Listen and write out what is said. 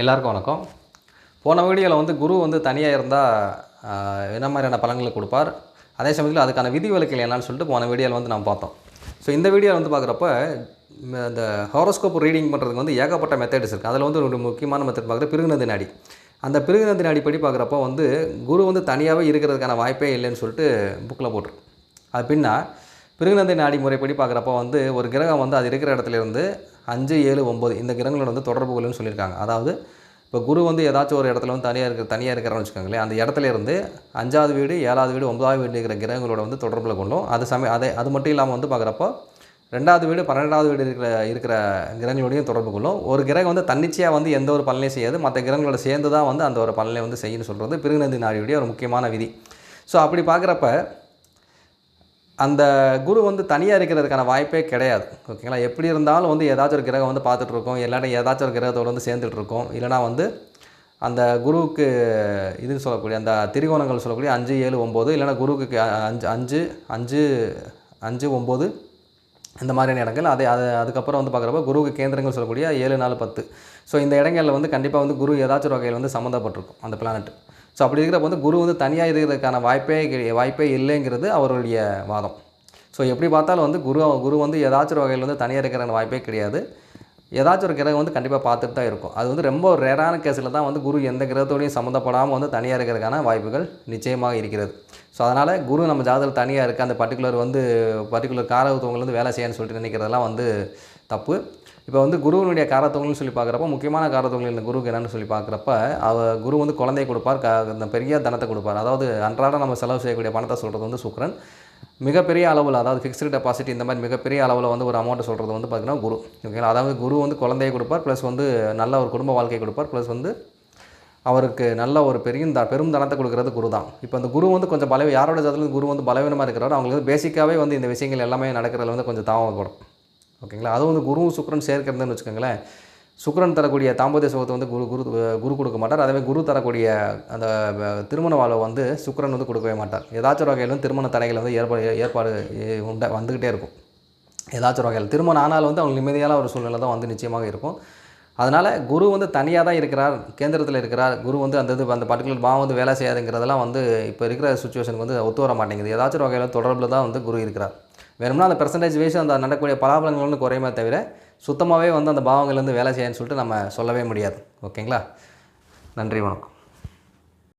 எல்லாருக்கும் வணக்கம். போன வீடியோவில் வந்து குரு வந்து தனியாக இருந்தால் என்ன மாதிரியான பலன்களை கொடுப்பார், அதே சமயத்தில் அதுக்கான விதிவிலக்குகள் என்னன்னு சொல்லிட்டு போன வீடியோவில் வந்து நாம் பார்த்தோம். ஸோ இந்த வீடியோவில் வந்து பார்க்குறப்ப இந்த ஹாரோஸ்கோப் ரீடிங் பண்ணுறதுக்கு வந்து ஏகப்பட்ட மெத்தட்ஸ் இருக்குது. அதில் வந்து ஒரு முக்கியமான மெத்தட் பார்க்குறது பிருகுநந்தி நாடி. அந்த பிருகுநந்தி நாடிப்படி பார்க்குறப்ப வந்து குரு வந்து தனியாகவே இருக்கிறதுக்கான வாய்ப்பே இல்லைன்னு சொல்லிட்டு புக்கில் போட்டிருக்கு. அது பின்னா பிருகுநந்தி நாடி முறைப்படி பார்க்குறப்ப வந்து ஒரு கிரகம் வந்து அது இருக்கிற இடத்துலேருந்து 5, 7, 9 இந்த கிரகங்களோட வந்து தொடர்பு கொள்ளுன்னு சொல்லியிருக்காங்க. அதாவது இப்போ குரு வந்து ஏதாச்சும் ஒரு இடத்துல வந்து தனியாக இருக்கிறான்னு வச்சுக்கோங்களேன், அந்த இடத்துல இருந்து 5வது வீடு, 7வது வீடு, 9வது வீடு இருக்கிற கிரகங்களோட வந்து தொடர்பில் கொள்ளும். அது மட்டும் இல்லாமல் வந்து பார்க்குறப்போ 2வது வீடு, 12வது வீடு இருக்கிற கிரகங்களோடையும் தொடர்பு கொள்ளும். ஒரு கிரகம் வந்து தன்னிச்சையாக வந்து எந்த ஒரு பலனையும் செய்யாது, மற்ற கிரகங்களோட சேர்ந்து தான் வந்து அந்த ஒரு பலனை வந்து செய்யணும்னு சொல்கிறது பிருகுநந்தி நாடியுடைய ஒரு முக்கியமான விதி. ஸோ அப்படி பார்க்குறப்ப அந்த குரு வந்து தனியாக இருக்கிறதுக்கான வாய்ப்பே கிடையாது. ஓகேங்களா? எப்படி இருந்தாலும் வந்து ஏதாச்சும் ஒரு கிரகம் வந்து பார்த்துட்ருக்கோம், இல்லாட்டி ஏதாச்சும் ஒரு கிரகத்தோடு வந்து சேர்ந்துட்ருக்கோம். இல்லைனா வந்து அந்த குருவுக்கு இதுன்னு சொல்லக்கூடிய அந்த திரிகோணங்கள் சொல்லக்கூடிய 5, 7, 9 இல்லைனா குருவுக்கு 5, 9 இந்த மாதிரியான இடங்கள். அதுக்கப்புறம் வந்து பார்க்குறப்ப குருவுக்கு கேந்திரங்கள் சொல்லக்கூடிய 7, 4, 10. ஸோ இந்த இடங்களில் வந்து கண்டிப்பாக வந்து குரு ஏதாச்சும் ஒரு வகையில் வந்து சம்மந்தப்பட்டிருக்கும் அந்த பிளானட். ஸோ அப்படி இருக்கிறப்ப வந்து குரு வந்து தனியாக இருக்கிறதுக்கான வாய்ப்பே இல்லைங்கிறது அவருடைய வாதம். ஸோ எப்படி பார்த்தாலும் வந்து குரு வந்து ஏதாச்சும் ஒரு வகையில் வந்து தனியாக இருக்கிற வாய்ப்பே கிடையாது. ஏதாச்சும் ஒரு கிரகம் வந்து கண்டிப்பாக பார்த்துட்டு தான் இருக்கும். அது வந்து ரொம்ப ரேரான கேஸில் தான் வந்து குரு எந்த கிரகத்தோடையும் சம்மந்தப்படாமல் வந்து தனியாக இருக்கிறதுக்கான வாய்ப்புகள் நிச்சயமாக இருக்கிறது. ஸோ அதனால் குரு நம்ம ஜாதகத்தில் தனியாக இருக்குது, அந்த பர்டிகுலர் காரகத்துவங்கள் வந்து வேலை செய்யணும்னு சொல்லிட்டு நினைக்கிறதெல்லாம் வந்து தப்பு. இப்போ வந்து குருவினுடைய காரத்துவங்கள்னு சொல்லி பார்க்குறப்ப முக்கியமான காரத்துவங்கள் இந்த குருவுக்கு என்னென்னு சொல்லி பார்க்குறப்ப குரு வந்து குழந்தையை கொடுப்பார், இந்த பெரிய தனத்தை கொடுப்பார். அதாவது அன்றாடம் நம்ம செலவு செய்யக்கூடிய பணத்தை சொல்கிறது வந்து சுக்கிரன். மிகப்பெரிய அளவில், அதாவது ஃபிக்ஸ்டு டெபாசிட் இந்த மாதிரி மிகப்பெரிய அளவில் வந்து ஒரு அமௌண்ட்டை சொல்கிறது வந்து பார்த்திங்கன்னா குரு. ஓகேங்களா? அதாவது குரு வந்து குழந்தையை கொடுப்பார், ப்ளஸ் வந்து நல்ல ஒரு குடும்ப வாழ்க்கையை கொடுப்பார், ப்ளஸ் வந்து அவருக்கு நல்ல ஒரு பெரும் தனத்தை கொடுக்குறது குரு தான். இப்போ அந்த குரு வந்து கொஞ்சம் யாரோட ஜாதகத்தில் குரு வந்து பலவீனமாக இருக்கிறாரோ அவங்களுக்கு வந்து பேசிக்காகவே வந்து இந்த விஷயங்கள் எல்லாமே நடக்கிறதுல வந்து கொஞ்சம் தாமதப்படும். ஓகேங்களா? அதுவும் வந்து குருவும் சுக்கிரன் சேர்க்கிறதுன்னு வச்சுக்கோங்களேன், சுக்கிரன் தரக்கூடிய தாம்பத்திய சுகத்தை வந்து குரு கொடுக்க மாட்டார். அதேமாதிரி குரு தரக்கூடிய அந்த திருமண வாழ்வை வந்து சுக்கிரன் வந்து கொடுக்கவே மாட்டார். ஏதாச்சும் ஒரு வகையில் வந்து திருமண தடைகள் வந்து ஏற்பாடு வந்துக்கிட்டே இருக்கும். ஏதாச்சும் ஒரு வகையில் திருமணம் ஆனாலும் வந்து அவங்க நிம்மதியான ஒரு சூழ்நிலை தான் வந்து நிச்சயமாக இருக்கும். அதனால் குரு வந்து தனியாக தான் இருக்கிறார், கேந்திரத்தில் இருக்கிறார். குரு வந்து அந்த பர்டிகுலர் பாவம் வந்து வேலை செய்யாதுங்கிறதெல்லாம் வந்து இப்போ இருக்கிற சுச்சுவேஷனுக்கு வந்து ஒத்து வர மாட்டேங்குது. ஏதாச்சும் ஒரு வகையில் தொடர்பில் தான் வந்து குரு இருக்கிறார். வேணும்னா அந்த பெர்சன்டேஜ் வைஸ் அந்த நடக்கக்கூடிய பலாபலங்கள் வந்து குறையுமே தவிர சுத்தமாகவே வந்து அந்த பாவங்கள்லேருந்து வேலை செய்யணும்னு சொல்லிட்டு நம்ம சொல்லவே முடியாது. ஓகேங்களா? நன்றி, வணக்கம்.